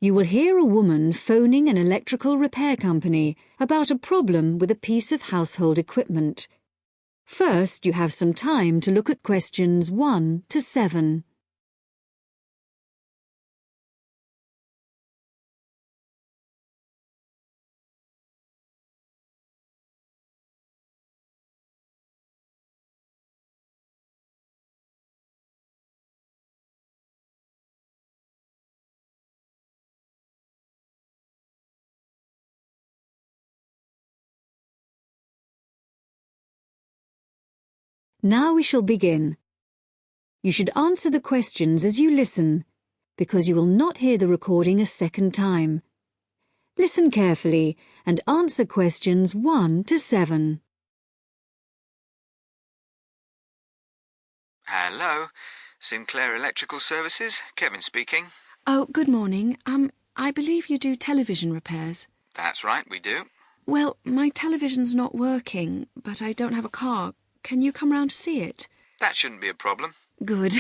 You will hear a woman phoning an electrical repair company about a problem with a piece of household equipment. First, you have some time to look at questions 1 to 7. Now we shall begin. You should answer the questions as you listen, because you will not hear the recording a second time. Listen carefully and answer questions 1 to 7. Hello, Sinclair Electrical Services, Kevin speaking. Oh, good morning. I believe you do television repairs. That's right, we do. Well, my television's not working, but I don't have a car. Can you come round to see it? That shouldn't be a problem. Good.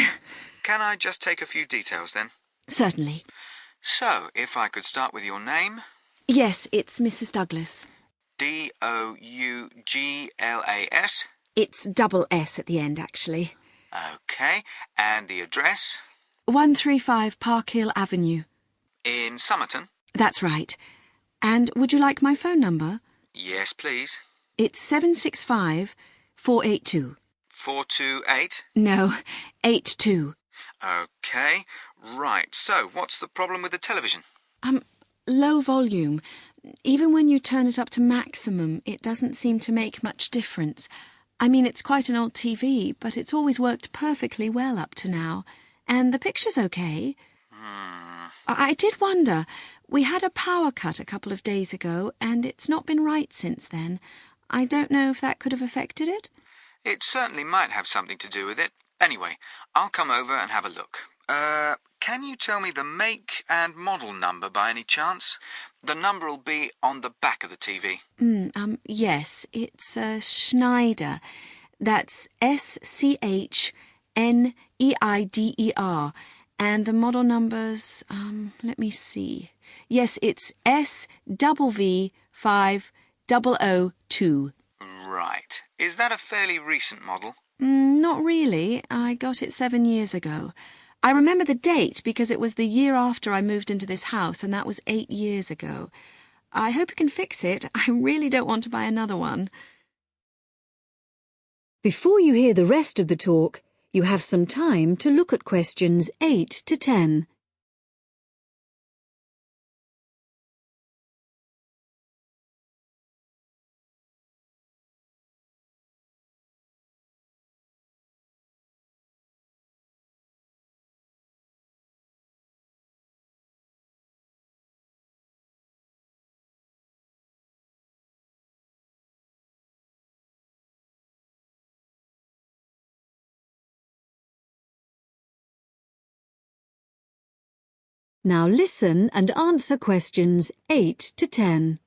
Can I just take a few details then? Certainly. So, if I could start with your name? Yes, it's Mrs. Douglas. Douglas? It's double S at the end, actually. OK, and the address? 135 Park Hill Avenue. In Somerton? That's right. And would you like my phone number? Yes, please. It's 765-482. 428? No, 82. OK, right. So, what's the problem with the television? Low volume. Even when you turn it up to maximum, it doesn't seem to make much difference. I mean, it's quite an old TV, but it's always worked perfectly well up to now. And the picture's OK. I did wonder. We had a power cut a couple of days ago, and it's not been right since then. I don't know if that could have affected it. It certainly might have something to do with it. Anyway, I'll come over and have a look. Can you tell me the make and model number by any chance? The number will be on the back of the TV. Yes, it's Schneider. That's Schneider. And the model number's, let me see. Yes, it's SVV5002. Right. Is that a fairly recent model? Not really. I got it 7 years ago. I remember the date because it was the year after I moved into this house, and that was 8 years ago. I hope you can fix it. I really don't want to buy another one. Before you hear the rest of the talk, you have some time to look at questions 8 to 10. Now listen and answer questions 8 to 10.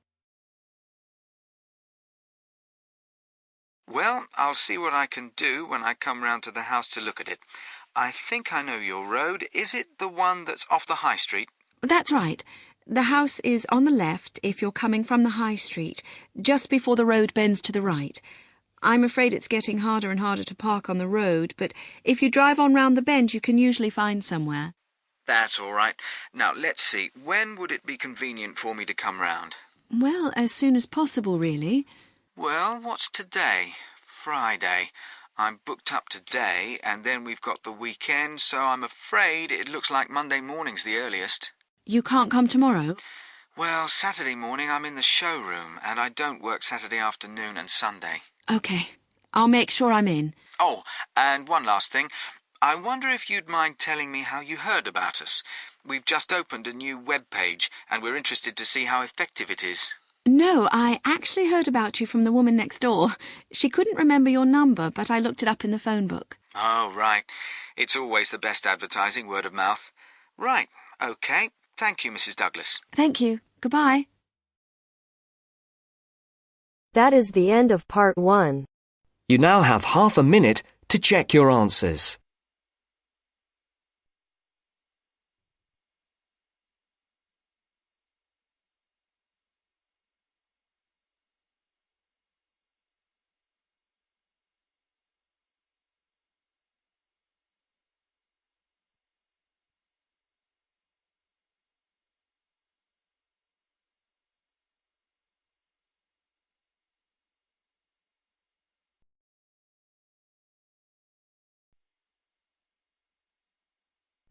Well, I'll see what I can do when I come round to the house to look at it. I think I know your road. Is it the one that's off the high street? That's right. The house is on the left if you're coming from the high street, just before the road bends to the right. I'm afraid it's getting harder and harder to park on the road, but if you drive on round the bend, you can usually find somewhere. That's all right. Now, let's see. When would it be convenient for me to come round? Well, as soon as possible, really. Well, what's today? Friday. I'm booked up today, and then we've got the weekend, so I'm afraid it looks like Monday morning's the earliest. You can't come tomorrow? Well, Saturday morning I'm in the showroom, and I don't work Saturday afternoon and Sunday. OK. I'll make sure I'm in. Oh, and one last thing. I wonder if you'd mind telling me how you heard about us. We've just opened a new web page, and we're interested to see how effective it is. No, I actually heard about you from the woman next door. She couldn't remember your number, but I looked it up in the phone book. Oh, right. It's always the best advertising, word of mouth. Right, OK. Thank you, Mrs. Douglas. Thank you. Goodbye. That is the end of part 1. You now have half a minute to check your answers.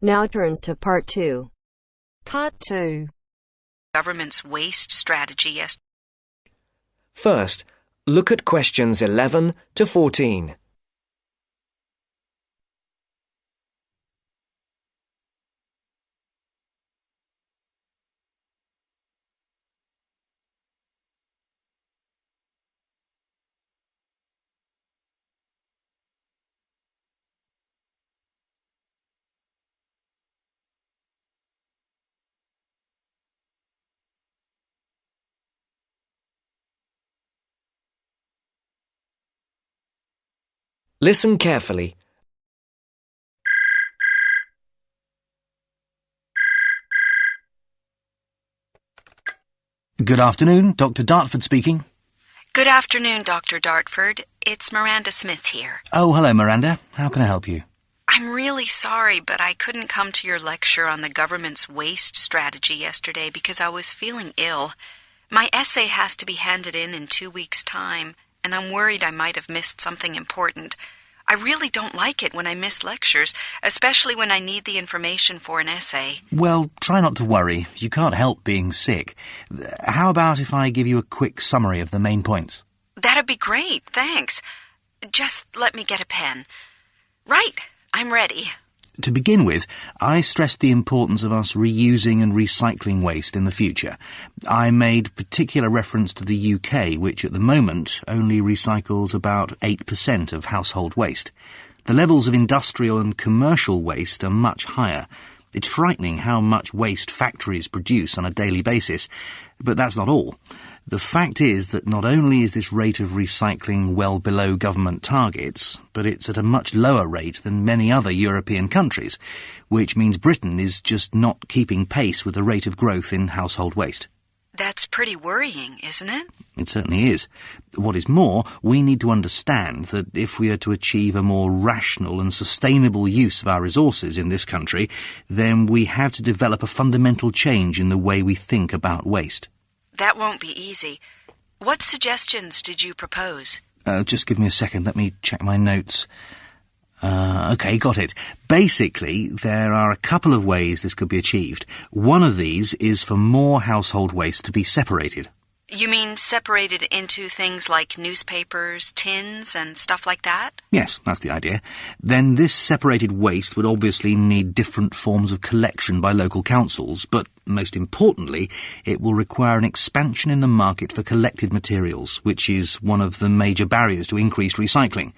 Now turns to Part 2. Part 2. Government's waste strategy yesterday. First, look at questions 11 to 14. Listen carefully. Good afternoon, Dr. Dartford speaking. Good afternoon, Dr. Dartford. It's Miranda Smith here. Oh, hello, Miranda. How can I help you? I'm really sorry, but I couldn't come to your lecture on the government's waste strategy yesterday because I was feeling ill. My essay has to be handed in 2 weeks' time, and I'm worried I might have missed something important. I really don't like it when I miss lectures, especially when I need the information for an essay. Well, try not to worry. You can't help being sick. How about if I give you a quick summary of the main points? That'd be great, thanks. Just let me get a pen. Right, I'm ready. To begin with, I stressed the importance of us reusing and recycling waste in the future. I made particular reference to the UK, which at the moment only recycles about 8% of household waste. The levels of industrial and commercial waste are much higher. It's frightening how much waste factories produce on a daily basis, but that's not all. The fact is that not only is this rate of recycling well below government targets, but it's at a much lower rate than many other European countries, which means Britain is just not keeping pace with the rate of growth in household waste. That's pretty worrying, isn't it? It certainly is. What is more, we need to understand that if we are to achieve a more rational and sustainable use of our resources in this country, then we have to develop a fundamental change in the way we think about waste. That won't be easy. What suggestions did you propose? Just give me a second. Let me check my notes. OK, got it. Basically, there are a couple of ways this could be achieved. One of these is for more household waste to be separated. You mean separated into things like newspapers, tins, and stuff like that? Yes, that's the idea. Then this separated waste would obviously need different forms of collection by local councils, but most importantly, it will require an expansion in the market for collected materials, which is one of the major barriers to increased recycling.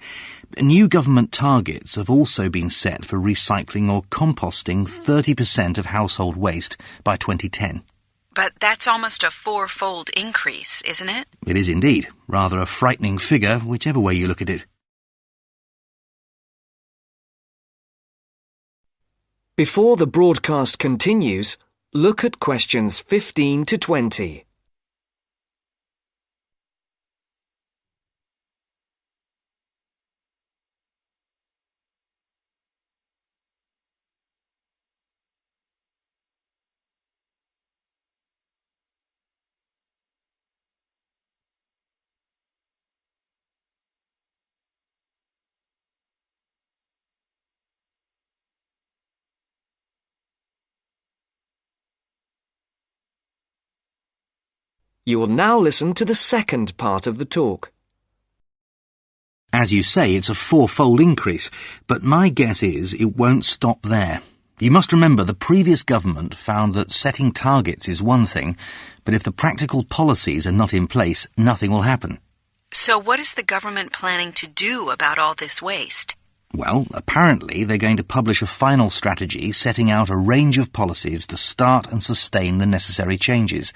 New government targets have also been set for recycling or composting 30% of household waste by 2010. But that's almost a 4-fold increase, isn't it? It is indeed. Rather a frightening figure, whichever way you look at it. Before the broadcast continues, look at questions 15 to 20. You will now listen to the second part of the talk. As you say, it's a 4-fold increase, but my guess is it won't stop there. You must remember the previous government found that setting targets is one thing, but if the practical policies are not in place, nothing will happen. So what is the government planning to do about all this waste? Well, apparently they're going to publish a final strategy setting out a range of policies to start and sustain the necessary changes.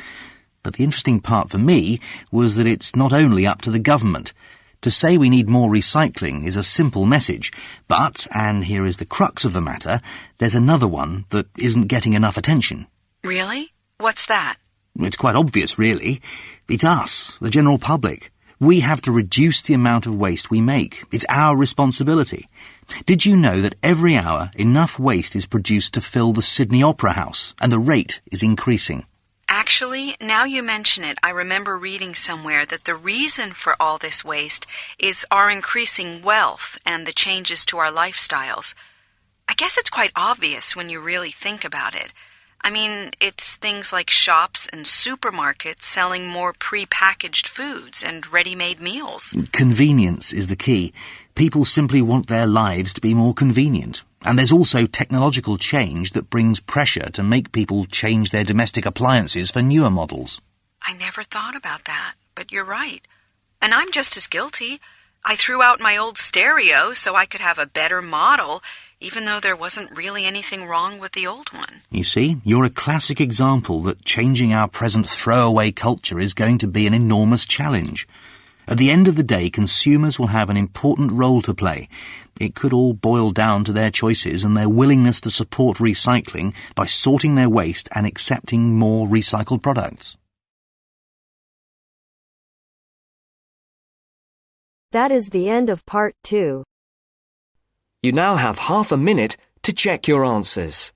But the interesting part for me was that it's not only up to the government. To say we need more recycling is a simple message, but, and here is the crux of the matter, there's another one that isn't getting enough attention. Really? What's that? It's quite obvious, really. It's us, the general public. We have to reduce the amount of waste we make. It's our responsibility. Did you know that every hour enough waste is produced to fill the Sydney Opera House, and the rate is increasing? Actually, now you mention it, I remember reading somewhere that the reason for all this waste is our increasing wealth and the changes to our lifestyles. I guess it's quite obvious when you really think about it. I mean, it's things like shops and supermarkets selling more pre-packaged foods and ready-made meals. Convenience is the key. People simply want their lives to be more convenient. And there's also technological change that brings pressure to make people change their domestic appliances for newer models. I never thought about that, but you're right. And I'm just as guilty. I threw out my old stereo so I could have a better model, even though there wasn't really anything wrong with the old one. You see, you're a classic example that changing our present throwaway culture is going to be an enormous challenge. At the end of the day, consumers will have an important role to play. It could all boil down to their choices and their willingness to support recycling by sorting their waste and accepting more recycled products. That is the end of part 2. You now have half a minute to check your answers.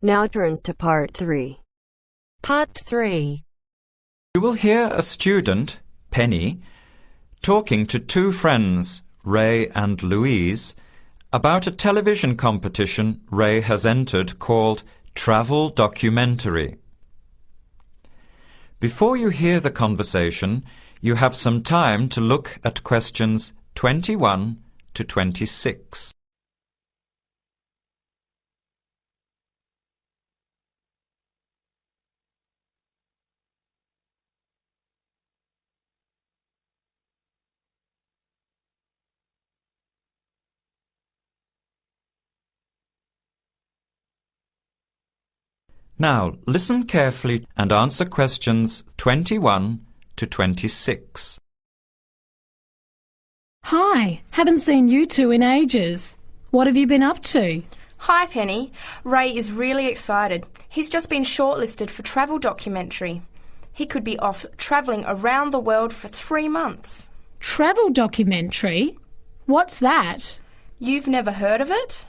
Now turns to part 3. Part 3. You will hear a student, Penny, talking to two friends, Ray and Louise, about a television competition Ray has entered called Travel Documentary. Before you hear the conversation, you have some time to look at questions 21 to 26. Now, listen carefully and answer questions 21 to 26. Hi, haven't seen you two in ages. What have you been up to? Hi, Penny. Ray is really excited. He's just been shortlisted for Travel Documentary. He could be off travelling around the world for 3 months. Travel Documentary? What's that? You've never heard of it?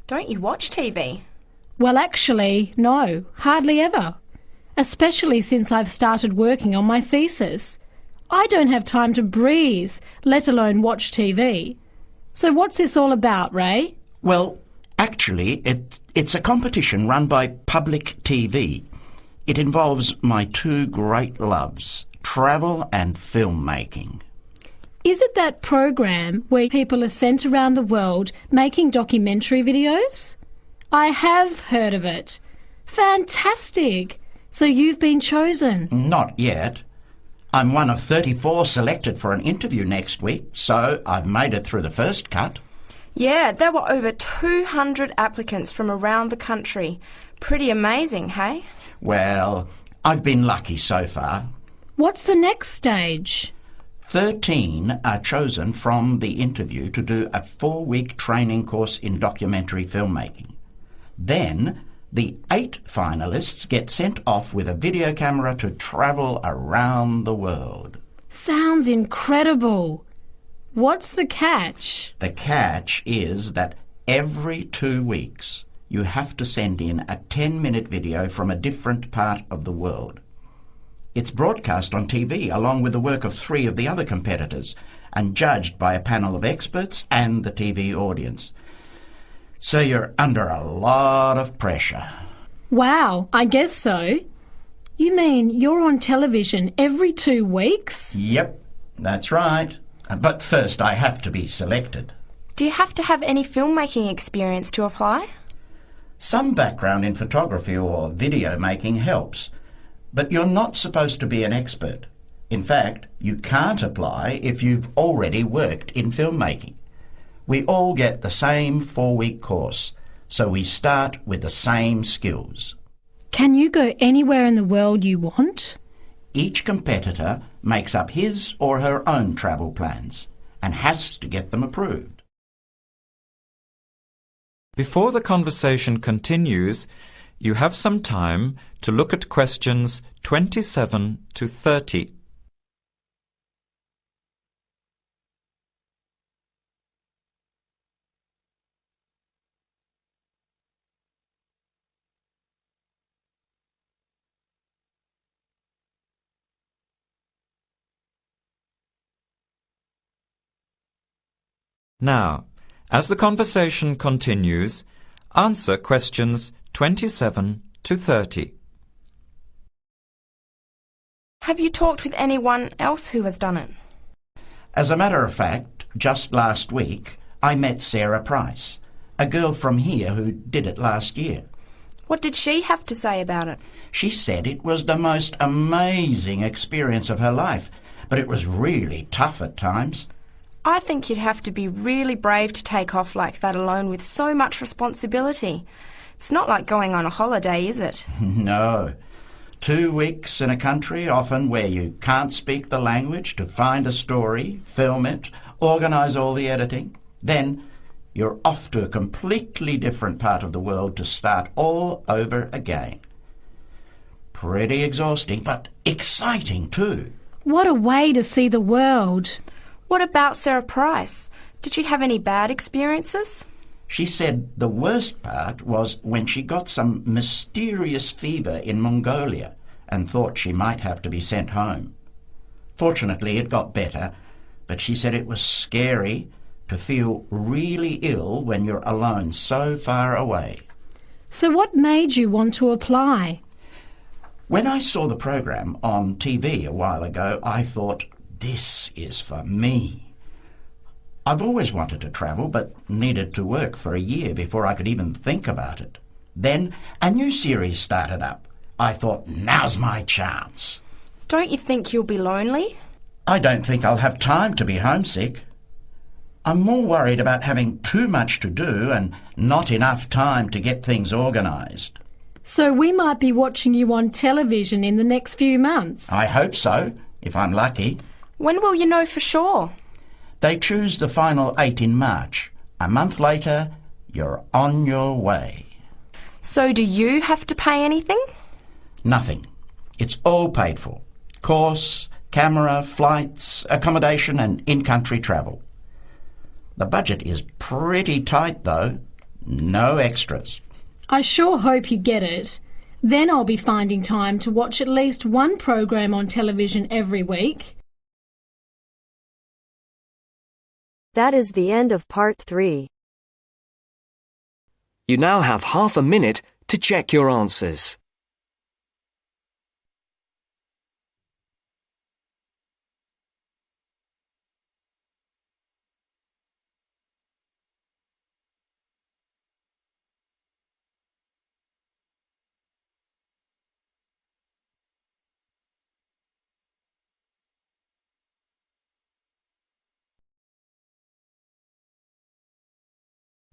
Don't you watch TV? Well, actually, no, hardly ever. Especially since I've started working on my thesis. I don't have time to breathe, let alone watch TV. So what's this all about, Ray? Well, actually, it's a competition run by Public TV. It involves my two great loves, travel and filmmaking. Is it that program where people are sent around the world making documentary videos? I have heard of it. Fantastic! So you've been chosen? Not yet. I'm one of 34 selected for an interview next week, so I've made it through the first cut. Yeah, there were over 200 applicants from around the country. Pretty amazing, hey? Well, I've been lucky so far. What's the next stage? 13 are chosen from the interview to do a 4-week training course in documentary filmmaking. Then, the 8 finalists get sent off with a video camera to travel around the world. Sounds incredible. What's the catch? The catch is that every 2 weeks you have to send in a 10-minute video from a different part of the world. It's broadcast on TV along with the work of 3 of the other competitors and judged by a panel of experts and the TV audience. So you're under a lot of pressure. Wow, I guess so. You mean you're on television every 2 weeks? Yep, that's right. But first I have to be selected. Do you have to have any filmmaking experience to apply? Some background in photography or video making helps, but you're not supposed to be an expert. In fact, you can't apply if you've already worked in filmmaking. We all get the same 4-week course, so we start with the same skills. Can you go anywhere in the world you want? Each competitor makes up his or her own travel plans and has to get them approved. Before the conversation continues, you have some time to look at questions 27 to 30. Now, as the conversation continues, answer questions 27 to 30. Have you talked with anyone else who has done it? As a matter of fact, just last week I met Sarah Price, a girl from here who did it last year. What did she have to say about it? She said it was the most amazing experience of her life, but it was really tough at times. I think you'd have to be really brave to take off like that alone with so much responsibility. It's not like going on a holiday, is it? No. 2 weeks in a country, often where you can't speak the language, to find a story, film it, organise all the editing. Then you're off to a completely different part of the world to start all over again. Pretty exhausting, but exciting too. What a way to see the world. What about Sarah Price? Did she have any bad experiences? She said the worst part was when she got some mysterious fever in Mongolia and thought she might have to be sent home. Fortunately, it got better, but she said it was scary to feel really ill when you're alone so far away. So what made you want to apply? When I saw the program on TV a while ago, I thought, this is for me. I've always wanted to travel, but needed to work for a year before I could even think about it. Then a new series started up. I thought, now's my chance. Don't you think you'll be lonely? I don't think I'll have time to be homesick. I'm more worried about having too much to do and not enough time to get things organised. So we might be watching you on television in the next few months. I hope so, if I'm lucky. When will you know for sure? They choose the final 8 in March. A month later, you're on your way. So do you have to pay anything? Nothing. It's all paid for. Course, camera, flights, accommodation and in-country travel. The budget is pretty tight though. No extras. I sure hope you get it. Then I'll be finding time to watch at least one program on television every week. That is the end of part 3. You now have half a minute to check your answers.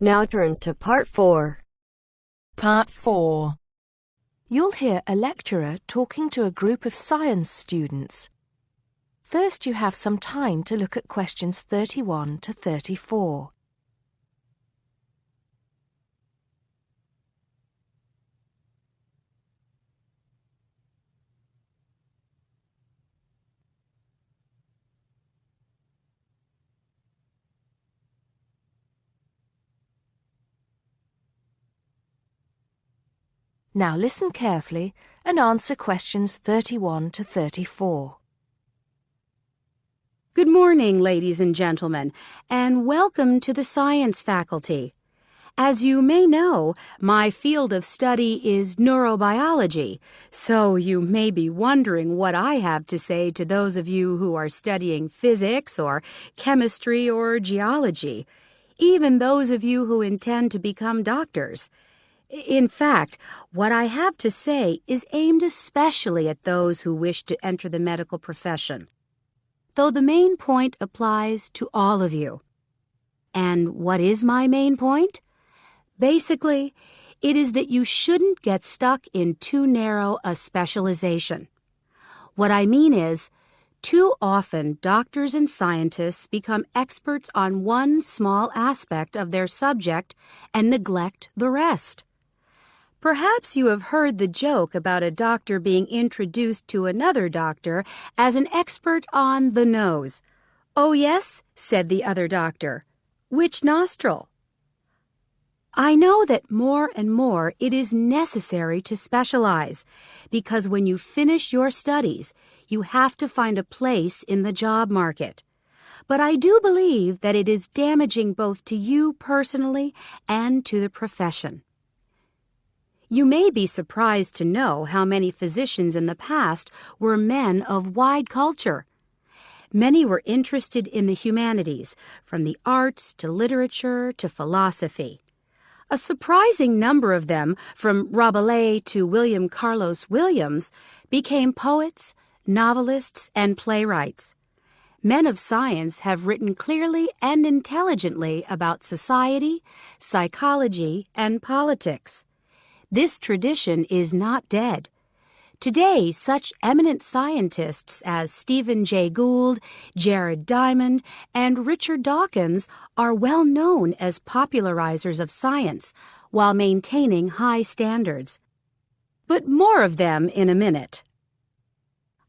Now turns to part 4. Part 4. You'll hear a lecturer talking to a group of science students. First, you have some time to look at questions 31 to 34. Now listen carefully and answer questions 31 to 34. Good morning, ladies and gentlemen, and welcome to the science faculty. As you may know, my field of study is neurobiology, so you may be wondering what I have to say to those of you who are studying physics or chemistry or geology, even those of you who intend to become doctors. In fact, what I have to say is aimed especially at those who wish to enter the medical profession, though the main point applies to all of you. And what is my main point? Basically, it is that you shouldn't get stuck in too narrow a specialization. What I mean is, too often doctors and scientists become experts on one small aspect of their subject and neglect the rest. Perhaps you have heard the joke about a doctor being introduced to another doctor as an expert on the nose. "Oh, yes," said the other doctor. "Which nostril?" I know that more and more it is necessary to specialize, because when you finish your studies, you have to find a place in the job market. But I do believe that it is damaging both to you personally and to the profession. You may be surprised to know how many physicians in the past were men of wide culture. Many were interested in the humanities, from the arts to literature to philosophy. A surprising number of them, from Rabelais to William Carlos Williams, became poets, novelists, and playwrights. Men of science have written clearly and intelligently about society, psychology, and politics. This tradition is not dead. Today, such eminent scientists as Stephen Jay Gould, Jared Diamond, and Richard Dawkins are well known as popularizers of science while maintaining high standards. But more of them in a minute.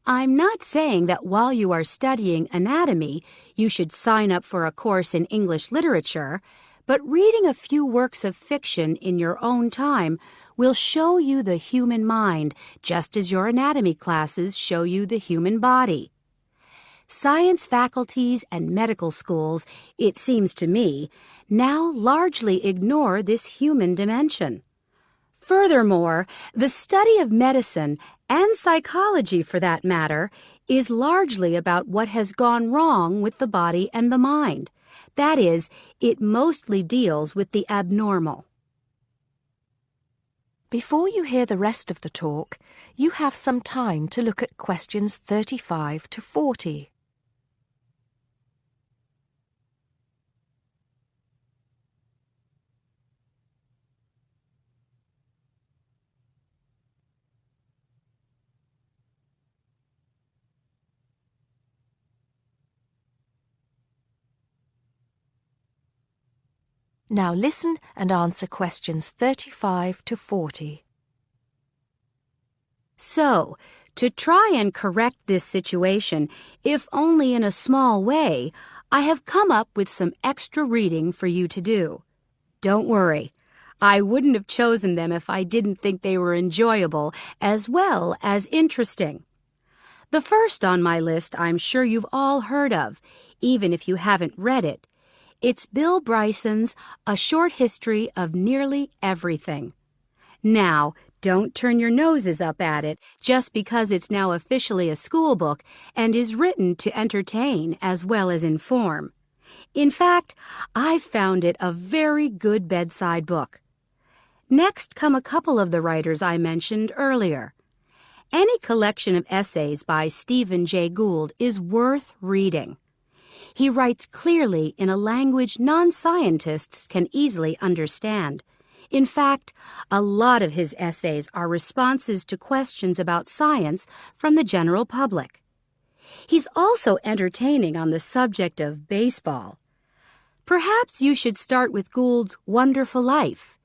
I'm not saying that while you are studying anatomy, you should sign up for a course in English literature, but reading a few works of fiction in your own time will show you the human mind, just as your anatomy classes show you the human body. Science faculties and medical schools, it seems to me, now largely ignore this human dimension. Furthermore, the study of medicine, and psychology for that matter, is largely about what has gone wrong with the body and the mind. That is, it mostly deals with the abnormal. Before you hear the rest of the talk, you have some time to look at questions 35 to 40. Now listen and answer questions 35 to 40. So, to try and correct this situation, if only in a small way, I have come up with some extra reading for you to do. Don't worry, I wouldn't have chosen them if I didn't think they were enjoyable as well as interesting. The first on my list I'm sure you've all heard of, even if you haven't read it. It's Bill Bryson's A Short History of Nearly Everything. Now, don't turn your noses up at it just because it's now officially a school book and is written to entertain as well as inform. In fact, I've found it a very good bedside book. Next come a couple of the writers I mentioned earlier. Any collection of essays by Stephen Jay Gould is worth reading. He writes clearly in a language non-scientists can easily understand. In fact, a lot of his essays are responses to questions about science from the general public. He's also entertaining on the subject of baseball. Perhaps you should start with Gould's Wonderful Life.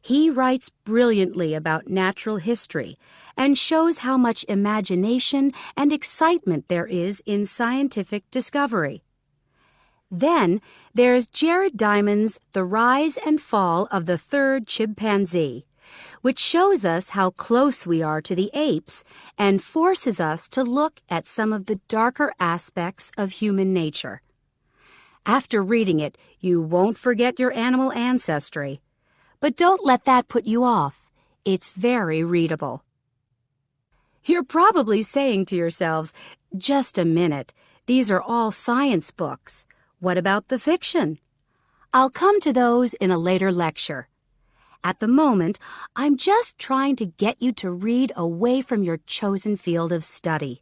He writes brilliantly about natural history and shows how much imagination and excitement there is in scientific discovery. Then there's Jared Diamond's The Rise and Fall of the Third Chimpanzee, which shows us how close we are to the apes and forces us to look at some of the darker aspects of human nature. After reading it, you won't forget your animal ancestry. But don't let that put you off. It's very readable. You're probably saying to yourselves, just a minute, these are all science books. What about the fiction? I'll come to those in a later lecture. At the moment, I'm just trying to get you to read away from your chosen field of study.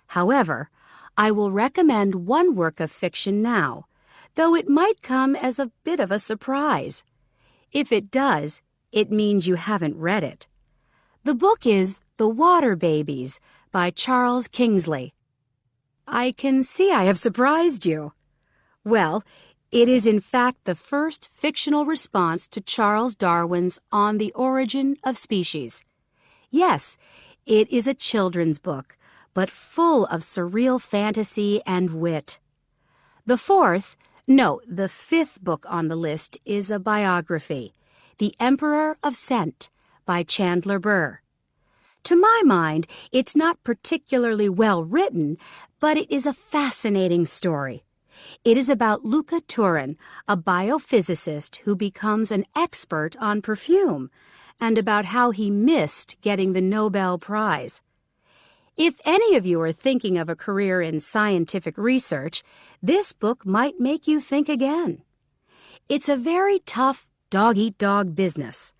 However, I will recommend one work of fiction now, though it might come as a bit of a surprise. If it does, it means you haven't read it. The book is The Water Babies by Charles Kingsley. I can see I have surprised you. Well, It is in fact the first fictional response to Charles Darwin's On the Origin of Species. Yes, it is a children's book, but full of surreal fantasy and wit. The fifth book on the list is a biography, The Emperor of Scent, by Chandler Burr. To my mind, it's not particularly well written, but it is a fascinating story. It is about Luca Turin, a biophysicist who becomes an expert on perfume, and about how he missed getting the Nobel Prize. If any of you are thinking of a career in scientific research, this book might make you think again. It's a very tough dog-eat-dog business,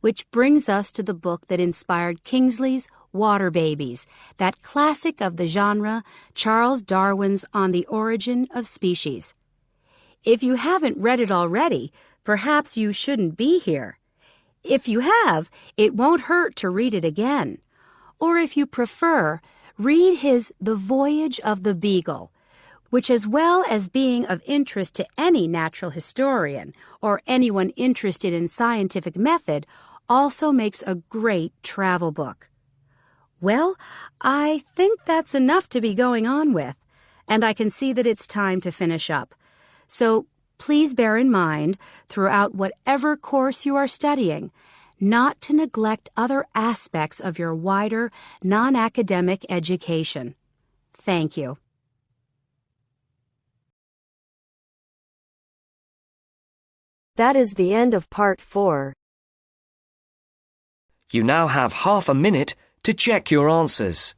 which brings us to the book that inspired Kingsley's Water Babies, that classic of the genre, Charles Darwin's On the Origin of Species. If you haven't read it already, perhaps you shouldn't be here. If you have, it won't hurt to read it again. Or if you prefer, read his The Voyage of the Beagle, which, as well as being of interest to any natural historian or anyone interested in scientific method, also makes a great travel book. Well, I think that's enough to be going on with, and I can see that it's time to finish up. So please bear in mind, throughout whatever course you are studying, not to neglect other aspects of your wider, non-academic education. Thank you. That is the end of Part 4. You now have half a minute to check your answers.